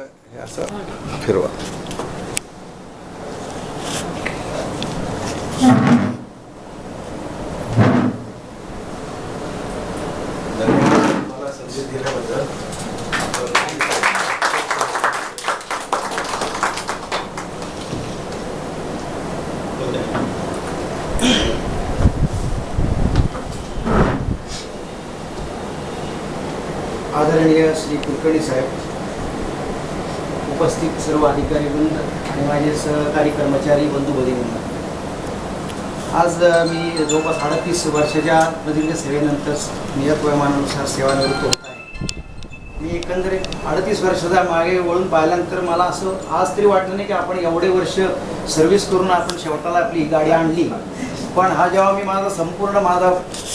हे असं फिरवा. मला संधी दिल्याबद्दल आदरणीय श्री कुलकर्णी साहेब, उपस्थित सर्व अधिकारी वृंद आणि माझे सहकारी कर्मचारी बंधू भगिनींना, आज मी जवळपास 38 वर्षाच्या प्रदीर्घ सेवेनंतर नियत वयोमानानुसार सेवानिवृत्त होत आहे. मी एकंदरीत 38 वर्षाचा मागे वळून पाहिल्यानंतर मला असं आज तरी वाटलं नाही की आपण एवढे वर्ष सर्व्हिस करून आपण शेवटाला आपली गाडी आणली. पण हा जेव्हा मी माझा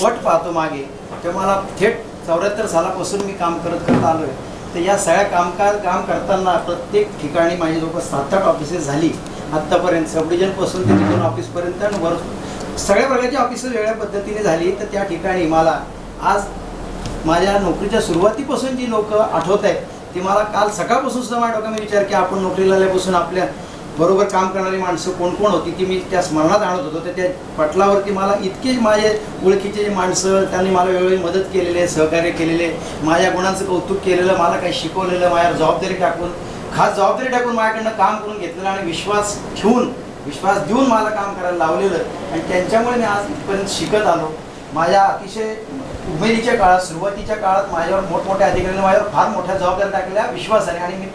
पट पाहतो मागे, तेव्हा मला थेट 74 सालापासून मी काम करत आलो आहे. तर या सगळ्या काम करताना प्रत्येक ठिकाणी माझी जवळपास 7-8 ऑफिसेस झाली आत्तापर्यंत, सब डिव्हिजनपासून ते 2 ऑफिसपर्यंत आणि वर सगळ्या प्रकारची ऑफिसेस वेगळ्या पद्धतीने झाली. तर त्या ठिकाणी मला आज माझ्या नोकरीच्या सुरुवातीपासून जी लोक आठवत आहेत ती मला काल सकाळपासून सुद्धा माझ्या डोक्यात विचार की आपण नोकरीला आल्यापासून आपल्या बरोबर काम करणारी माणसं कोण कोण होती ती मी त्या स्मरणात आणत होतो. तर त्या पटलावरती मला इतके माझे ओळखीचे जे माणसं, त्यांनी मला वेळोवेळी मदत केलेले, सहकार्य केलेले, माझ्या गुणांचं कौतुक केलेलं, मला काही शिकवलेलं, माझ्यावर खास जबाबदारी टाकून माझ्याकडनं काम करून घेतलेलं आणि विश्वास देऊन मला काम करायला लावलेलं आणि त्यांच्यामुळे मी आज इथपर्यंत शिकत आलो. माझ्या अतिशय उमेदीच्या काळात, सुरुवातीच्या काळात माझ्यावर मोठमोठ्या अधिकाऱ्यांनी माझ्यावर फार मोठ्या जबाबदाऱ्या टाकलेल्या विश्वासाने आणि मी